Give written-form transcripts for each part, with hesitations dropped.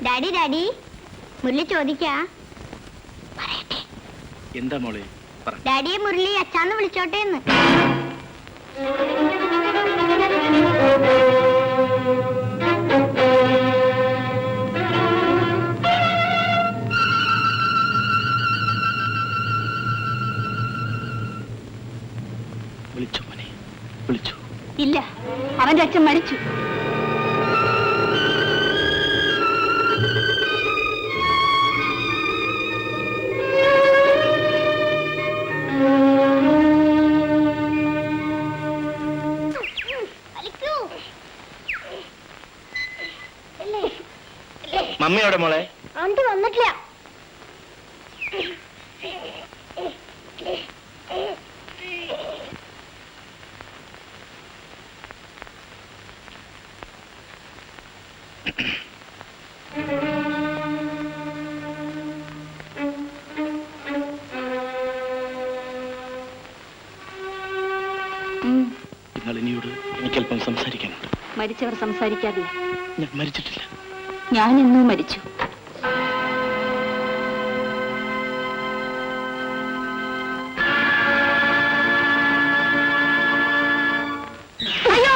Daddy daddy Murali ചോദിക്കാ. എന്താ മോളെ? ഡാഡിയെ മുരളി അച്ഛാന്ന് വിളിച്ചോട്ടെ എന്ന്. വിളിച്ചു മോനെ, വിളിച്ചു. ഇല്ല, അവന്റെ അച്ഛൻ മരിച്ചു. മമ്മിയോടെ മോളെ? ആന്റി വന്നിട്ടില്ല. നളിനിയോട് എനിക്കല്പം സംസാരിക്കാനുണ്ട്. മരിച്ചവർ സംസാരിക്കാതെ. ഞാൻ മരിച്ചിട്ടില്ല. ഞാൻ എന്നോ മരിച്ചു. അയ്യോ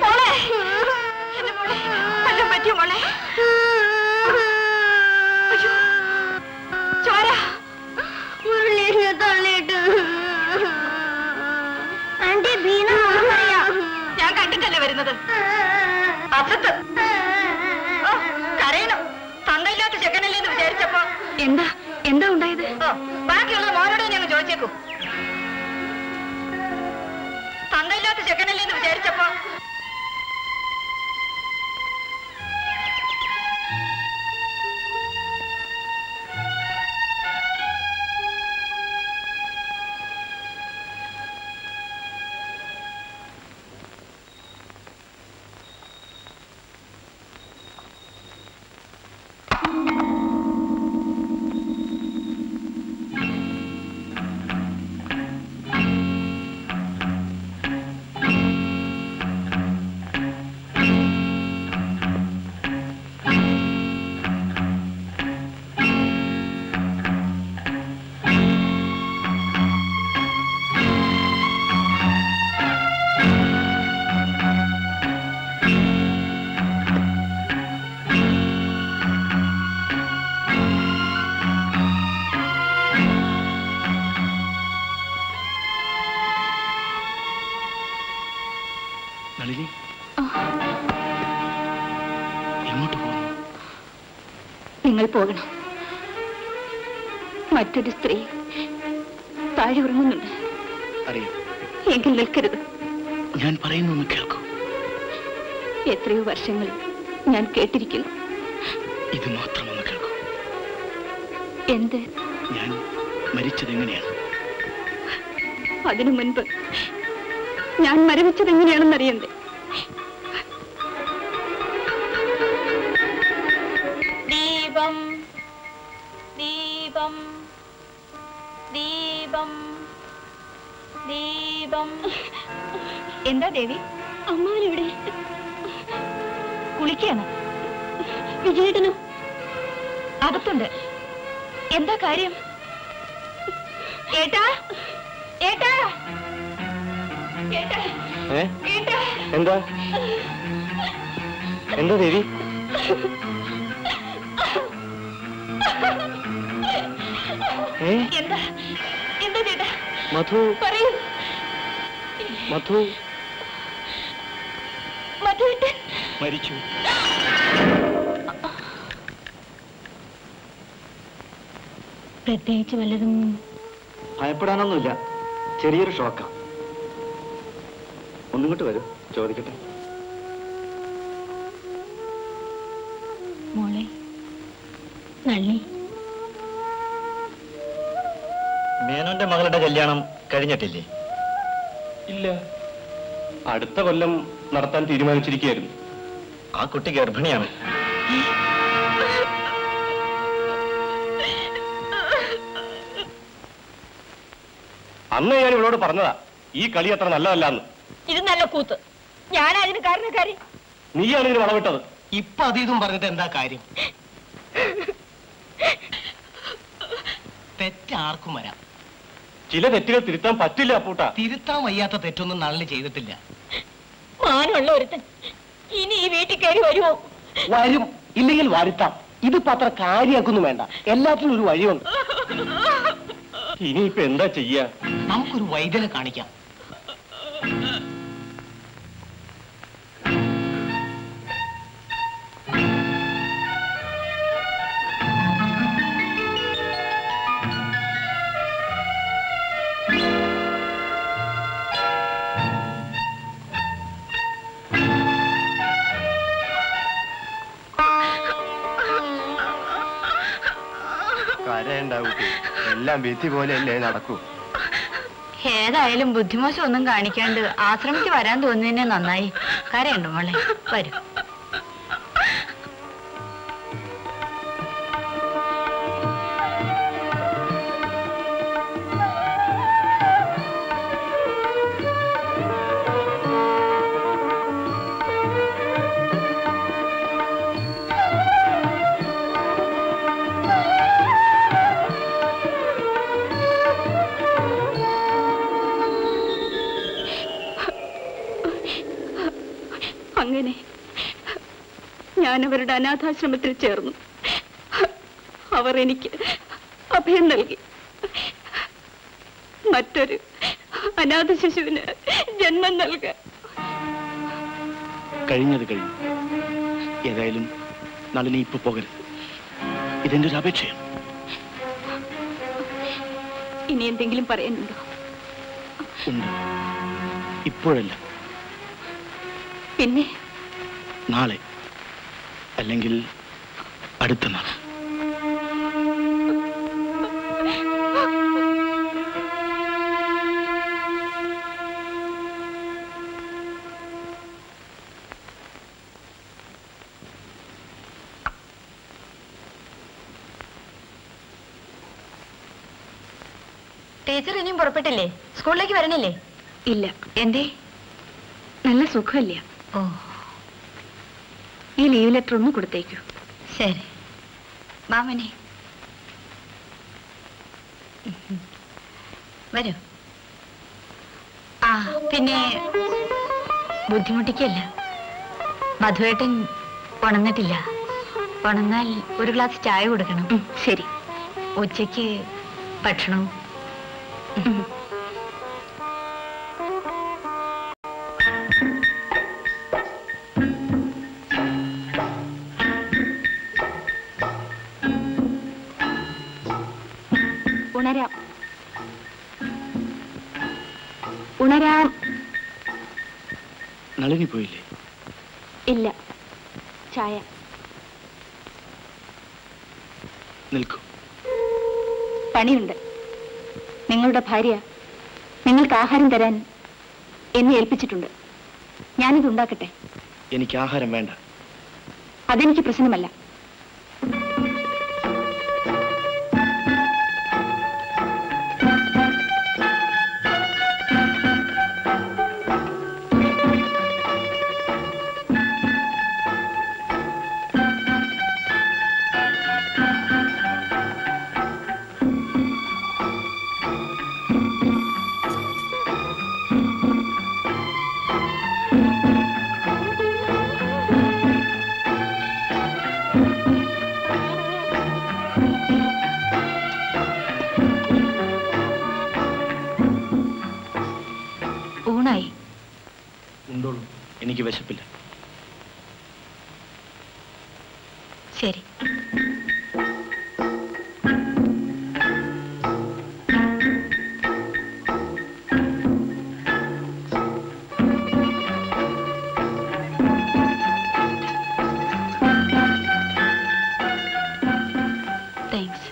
മോളെ, വല്ലതും പറ്റിയോ മോളെ? അയ്യോ ചോര മുരളീനെ തള്ളിയിട്ട്. ആന്റി ബീന പറയാ. ഞാൻ കണ്ടിട്ടല്ലേ വരുന്നത്. അസത്ത് കരയണം. തന്തയില്ലാത്ത ചെക്കനല്ലേന്ന് വിചാരിച്ചപ്പോ. എന്താ എന്താ ഉണ്ടായത്? ബാക്കിയുള്ളത് മോനോട് ഞങ്ങൾ ചോദിച്ചേക്കൂ. തന്തയില്ലാത്ത ചെക്കനല്ലേന്ന് വിചാരിച്ചപ്പോ. നളിനി എങ്ങോട്ട് പോകുന്നു? നിങ്ങൾ പോകണം. മറ്റൊരു സ്ത്രീ താഴെ ഉറങ്ങുന്നുണ്ട്. അറിയാം. എങ്കിൽ നിൽക്കരുത്. ഞാൻ പറയുന്നു കേൾക്കൂ. എത്രയോ വർഷങ്ങൾ ഞാൻ കേട്ടിരിക്കുന്നു. ഇത് മാത്രമൊന്ന് കേൾക്കൂ. എന്ത്? ഞാൻ മരിച്ചത് എങ്ങനെയാണ്? അതിനു മുൻപ് ഞാൻ മരവിച്ചത് എങ്ങനെയാണെന്നറിയണ്ടേ? ദീപം ദീപം ദീപം ദീപം. എന്താ ദേവി? അമ്മാവനിവിടെ കുളിക്കാണ്. വിജയേട്ടനോ? അകത്തുണ്ട്. എന്താ കാര്യം? ഏട്ടാ ഏട്ടാ എന്താ എന്താ ദേവി? എന്താ എന്താ ചേട്ടാ? മധു പറയൂ. മധു മധുവേട്ടൻ മരിച്ചു. പ്രത്യേകിച്ച് വല്ലതും? ഭയപ്പെടാനൊന്നുമില്ല, ചെറിയൊരു ഷോക്കാ. ഒന്നിങ്ങോട്ട് വരൂ, ചോദിക്കട്ടെ. മോളെ നള്ളി, മേനോന്റെ മകളുടെ കല്യാണം കഴിഞ്ഞിട്ടില്ലേ? ഇല്ല, അടുത്ത കൊല്ലം നടത്താൻ തീരുമാനിച്ചിരിക്കുകയായിരുന്നു. ആ കുട്ടി ഗർഭിണിയാണ്. അന്ന് ഞാൻ ഇവളോട് പറഞ്ഞതാ ഈ കളി അത്ര നല്ലതല്ലാന്ന്. ഇത് നല്ല കൂത്ത്. ഞാനതിന് കാരണക്കാരി. നീയാണ് ഇതിന് വളവിട്ടത്. ഇപ്പൊ അതീതും പറഞ്ഞിട്ട് എന്താ കാര്യം? തെറ്റാർക്കും വരാം. ചില തെറ്റുകൾ തിരുത്താൻ പറ്റില്ല അപ്പൂട്ട. തിരുത്താൻ വയ്യാത്ത തെറ്റൊന്നും നളിനി ചെയ്തിട്ടില്ല. മാനുള്ള ഒരുത്തൻ ഇനി ഈ വീട്ടിൽ കയറി വരുമോ? വരും, ഇല്ലെങ്കിൽ വരുത്താം. ഇതിപ്പോ അത്ര കാര്യമാക്കൊന്നും വേണ്ട. എല്ലാത്തിനും ഒരു വഴിയുണ്ട്. ഇനിയിപ്പൊ എന്താ ചെയ്യാ? നമുക്കൊരു വൈദ്യനെ കാണിക്കാം. എല്ലാം വിധി പോലെയല്ലേ നടക്കൂ. ഏതായാലും ബുദ്ധിമോശം ഒന്നും കാണിക്കാണ്ട് ആശ്രമിക്ക് വരാൻ തോന്നുന്നതിനെ നന്നായി. കരയുണ്ടോ മോളെ? വരൂ. അങ്ങനെ ഞാൻ അവരുടെ അനാഥാശ്രമത്തിൽ ചേർന്നു. അവർ എനിക്ക് അഭയം നൽകി. മറ്റൊരു അനാഥ ശിശുവിന് ജന്മം നൽകാൻ. കഴിഞ്ഞത് കഴിഞ്ഞു. ഏതായാലും നളിനി ഇപ്പൊ പോകരുത്. ഇതെന്റെ ഒരു അപേക്ഷയാണ്. ഇനി എന്തെങ്കിലും പറയാനുണ്ടോ? ഉണ്ട്. ഇപ്പോഴല്ല, പിന്നെ നാളെ, അല്ലെങ്കിൽ അടുത്ത നാൾ. ടീച്ചർ ഇനിയും പുറപ്പെട്ടില്ലേ? സ്കൂളിലേക്ക് വരണില്ലേ? ഇല്ല. എന്തേ? നല്ല സുഖമില്ല. ഓ, ഈ ലീവ് ലെറ്റർ ഒന്ന് കൊടുത്തേക്കൂ. ശരി മാമനെ. വരൂ. ആ പിന്നെ ബുദ്ധിമുട്ടിക്കല്ല. മധുവേട്ടൻ ഉണർന്നിട്ടില്ല. ഉണർന്നാൽ ഒരു ഗ്ലാസ് ചായ കൊടുക്കണം. ശരി. ഉച്ചയ്ക്ക് ഭക്ഷണവും. ഉണരാം, ഉണരാം. നളിനി പോയില്ലേ? ഇല്ല. ചായ. നിൽക്കൂ. പണിയുണ്ട്. നിങ്ങളുടെ ഭാര്യ നിങ്ങൾക്ക് ആഹാരം തരാൻ എന്നെ ഏൽപ്പിച്ചിട്ടുണ്ട്. ഞാനിത് ഉണ്ടാക്കട്ടെ. എനിക്ക് ആഹാരം വേണ്ട. അതെനിക്ക് പ്രശ്നമല്ല. ഊണായി. ഉണ്ടോളൂ, എനിക്ക് വിശപ്പില്ല. ശരി. താങ്ക്സ്.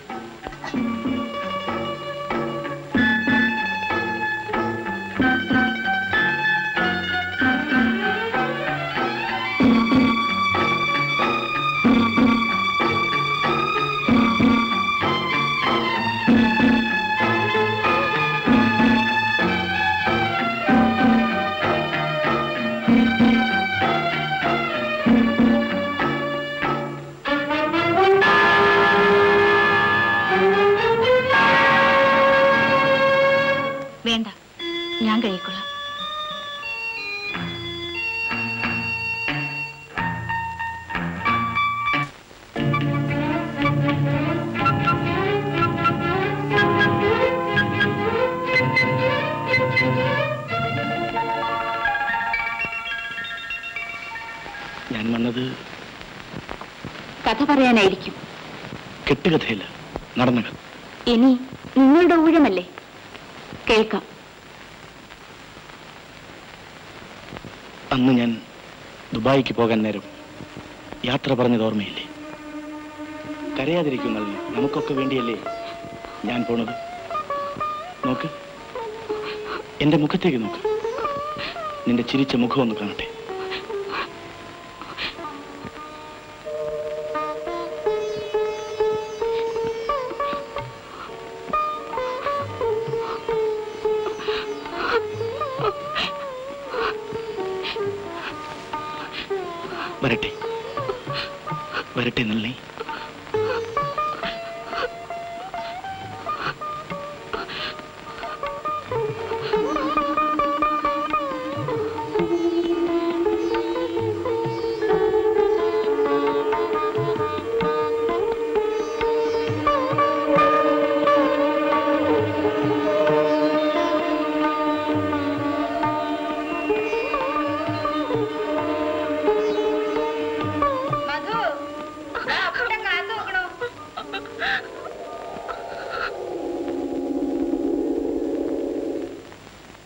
ഞാൻ വന്നത് കഥ പറയാനായിരിക്കും. കെട്ടുകഥയല്ല, നടന്ന കഥ. ഇനി നിങ്ങളുടെ ഊഴമല്ലേ, കേൾക്കാം. അന്ന് ഞാൻ ദുബായിക്ക് പോകാൻ നേരം യാത്ര പറഞ്ഞത് ഓർമ്മയില്ലേ? കരയാതിരിക്കും നളിനി, നമുക്കൊക്കെ വേണ്ടിയല്ലേ ഞാൻ പോണത്. നോക്ക്, എന്റെ മുഖത്തേക്ക് നോക്ക്. നിന്റെ ചിരിച്ച മുഖം ഒന്ന് കാണട്ടെ. വരട്ടെ വരട്ടെ നളിനി.